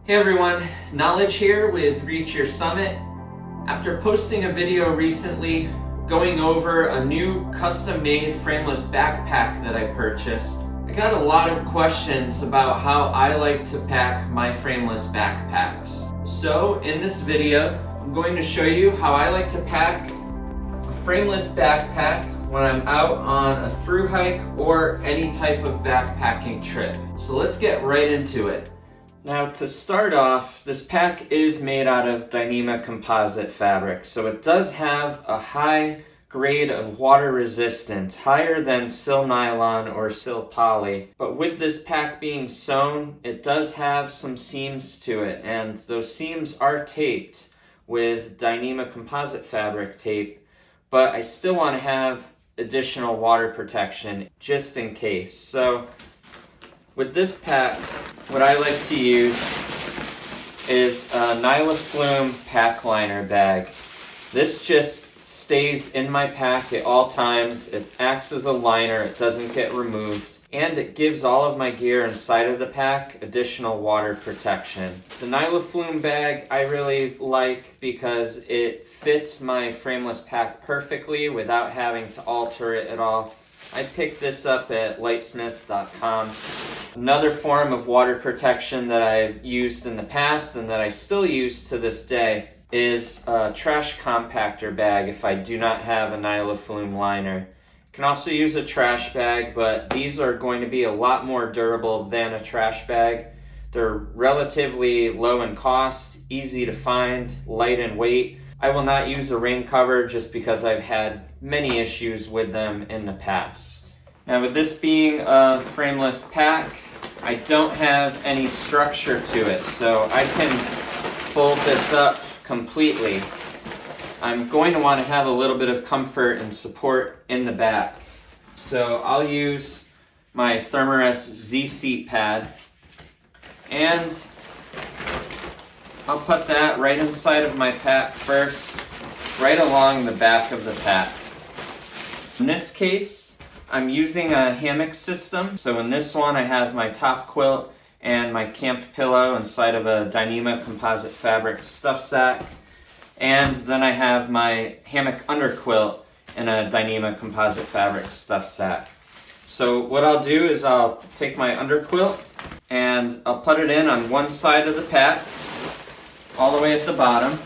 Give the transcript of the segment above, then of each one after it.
Hey everyone, Knowledge here with Reach Your Summit. After posting a video recently going over a new custom-made frameless backpack that I purchased, I got a lot of questions about how I like to pack my frameless backpacks. So in this video, I'm going to show you how I like to pack a frameless backpack when I'm out on a thru hike or any type of backpacking trip. So let's get right into it. Now to start off, this pack is made out of Dyneema composite fabric, so it does have a high grade of water resistance, higher than sil nylon or sil poly. But with this pack being sewn, it does have some seams to it, and those seams are taped with Dyneema composite fabric tape, but I still want to have additional water protection just in case. So with this pack, what I like to use is a Nylaflume pack liner bag. This just stays in my pack at all times. It acts as a liner, it doesn't get removed, and it gives all of my gear inside of the pack additional water protection. The Nylaflume bag I really like because it fits my frameless pack perfectly without having to alter it at all. I picked this up at lightsmith.com. Another form of water protection that I've used in the past and that I still use to this day is a trash compactor bag if I do not have a Nylaflume liner. You can also use a trash bag, but these are going to be a lot more durable than a trash bag. They're relatively low in cost, easy to find, light in weight. I will not use a rain cover just because I've had many issues with them in the past. Now with this being a frameless pack, I don't have any structure to it, so I can fold this up completely. I'm going to want to have a little bit of comfort and support in the back. So I'll use my Thermarest Z-Seat pad, and I'll put that right inside of my pack first, right along the back of the pack. In this case, I'm using a hammock system. So in this one, I have my top quilt and my camp pillow inside of a Dyneema composite fabric stuff sack. And then I have my hammock underquilt in a Dyneema composite fabric stuff sack. So what I'll do is I'll take my underquilt and I'll put it in on one side of the pack, all the way at the bottom.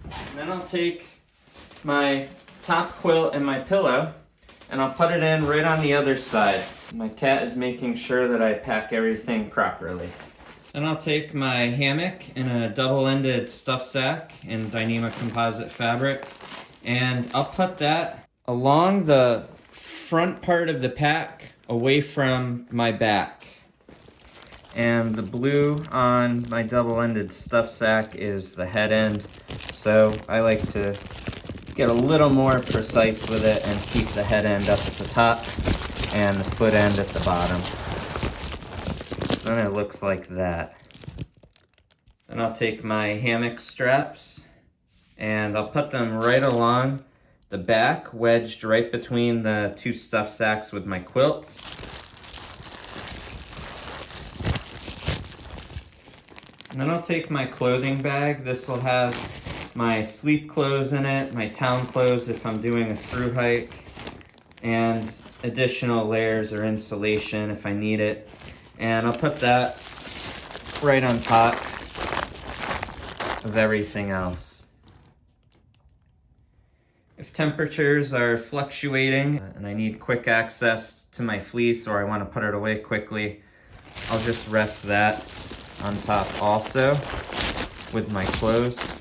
And then I'll take my top quilt and my pillow and I'll put it in right on the other side. My cat is making sure that I pack everything properly. Then I'll take my hammock in a double-ended stuff sack in Dyneema composite fabric, and I'll put that along the front part of the pack away from my back. And the blue on my double-ended stuff sack is the head end, so I like to get a little more precise with it and keep the head end up at the top and the foot end at the bottom. So then it looks like that. Then I'll take my hammock straps and I'll put them right along the back, wedged right between the two stuff sacks with my quilts. And then I'll take my clothing bag. This will have my sleep clothes in it, my town clothes if I'm doing a thru hike, and additional layers or insulation if I need it. And I'll put that right on top of everything else. If temperatures are fluctuating and I need quick access to my fleece or I want to put it away quickly, I'll just rest that on top also with my clothes.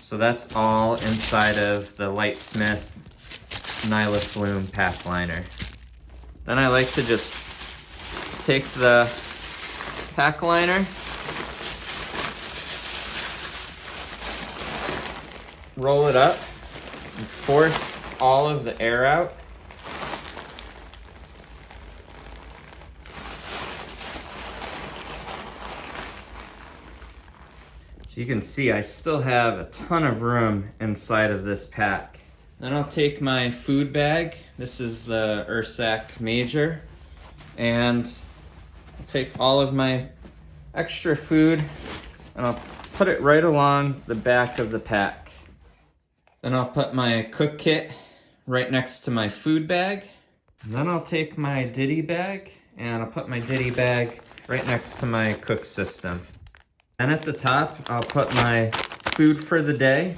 So that's all inside of the Lightsmith Nylaflume pack liner. Then I like to just take the pack liner, roll it up, and force all of the air out. So you can see I still have a ton of room inside of this pack. Then I'll take my food bag. This is the Ursack Major. And I'll take all of my extra food and I'll put it right along the back of the pack. Then I'll put my cook kit right next to my food bag. And then I'll take my ditty bag and I'll put my ditty bag right next to my cook system. And at the top, I'll put my food for the day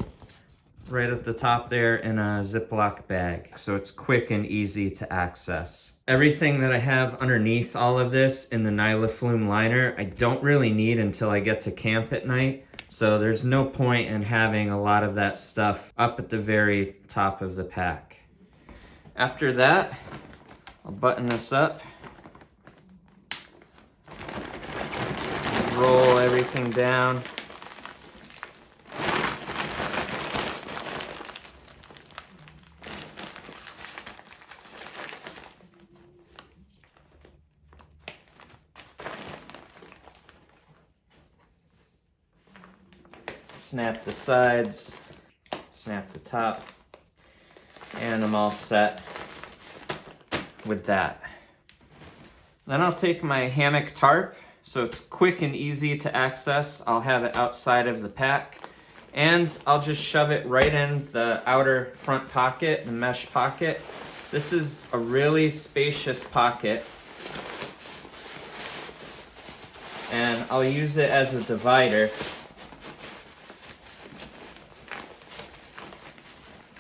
right at the top there in a Ziploc bag, so it's quick and easy to access. Everything that I have underneath all of this in the Nyla Flume liner, I don't really need until I get to camp at night, so there's no point in having a lot of that stuff up at the very top of the pack. After that, I'll button this up, roll everything down. Snap the sides, snap the top, and I'm all set with that. Then I'll take my hammock tarp, so it's quick and easy to access. I'll have it outside of the pack, and I'll just shove it right in the outer front pocket, the mesh pocket. This is a really spacious pocket, and I'll use it as a divider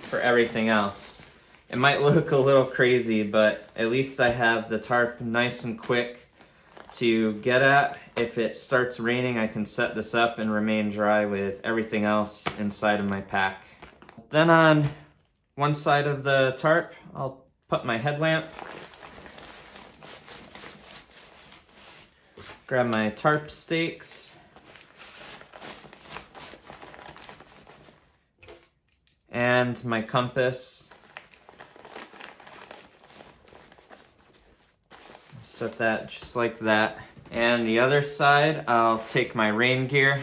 for everything else. It might look a little crazy, but at least I have the tarp nice and quick to get at. If it starts raining, I can set this up and remain dry with everything else inside of my pack. Then on one side of the tarp, I'll put my headlamp, grab my tarp stakes, and my compass. Set that just like that. And the other side, I'll take my rain gear.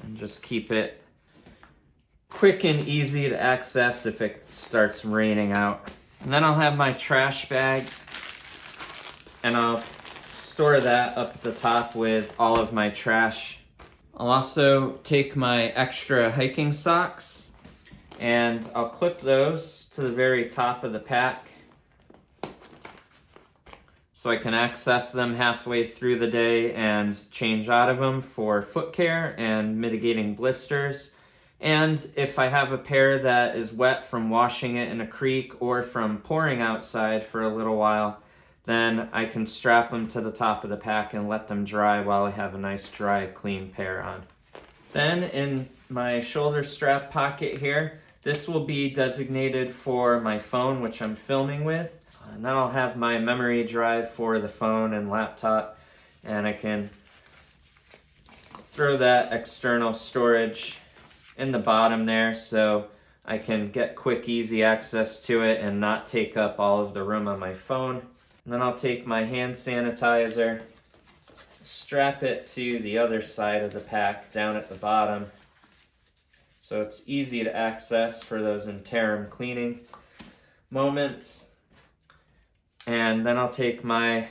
And just keep it quick and easy to access if it starts raining out. And then I'll have my trash bag, and I'll store that up at the top with all of my trash. I'll also take my extra hiking socks, and I'll clip those to the very top of the pack so I can access them halfway through the day and change out of them for foot care and mitigating blisters. And if I have a pair that is wet from washing it in a creek or from pouring outside for a little while, then I can strap them to the top of the pack and let them dry while I have a nice dry, clean pair on. Then in my shoulder strap pocket here, this will be designated for my phone, which I'm filming with. And then I'll have my memory drive for the phone and laptop, and I can throw that external storage in the bottom there so I can get quick, easy access to it and not take up all of the room on my phone. And then I'll take my hand sanitizer, strap it to the other side of the pack down at the bottom so it's easy to access for those interim cleaning moments. And then I'll take my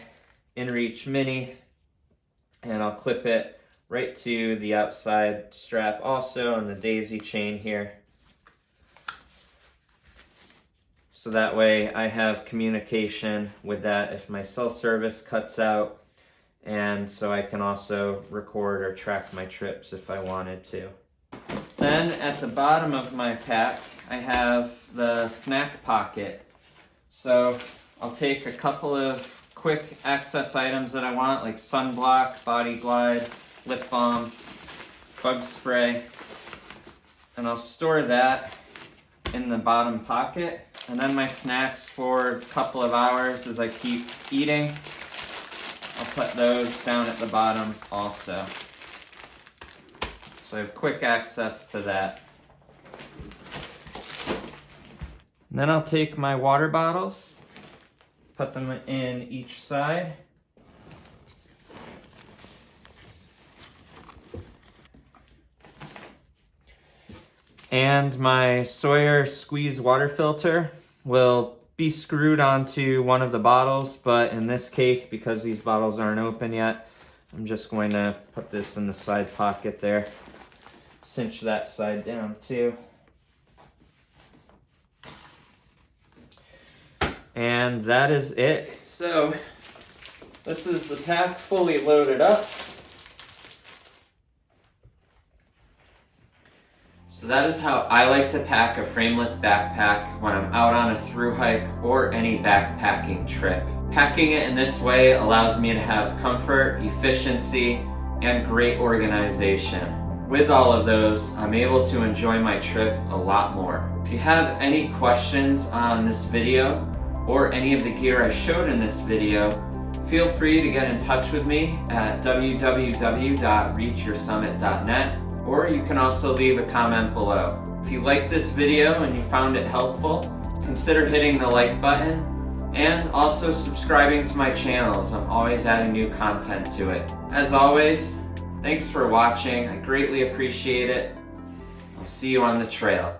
InReach Mini and I'll clip it right to the outside strap also on the daisy chain here. So that way I have communication with that if my cell service cuts out, and so I can also record or track my trips if I wanted to. Then at the bottom of my pack, I have the snack pocket. So I'll take a couple of quick access items that I want, like sunblock, body glide, lip balm, bug spray, and I'll store that in the bottom pocket. And then my snacks for a couple of hours as I keep eating, I'll put those down at the bottom also. So I have quick access to that. And then I'll take my water bottles, put them in each side. And my Sawyer squeeze water filter will be screwed onto one of the bottles, but in this case, because these bottles aren't open yet, I'm just going to put this in the side pocket there. Cinch that side down too. And that is it. So this is the pack fully loaded up. So that is how I like to pack a frameless backpack when I'm out on a thru hike or any backpacking trip. Packing it in this way allows me to have comfort, efficiency, and great organization. With all of those, I'm able to enjoy my trip a lot more. If you have any questions on this video or any of the gear I showed in this video, feel free to get in touch with me at www.reachyoursummit.net, or you can also leave a comment below. If you liked this video and you found it helpful, consider hitting the like button and also subscribing to my channel, as I'm always adding new content to it. As always, thanks for watching. I greatly appreciate it. I'll see you on the trail.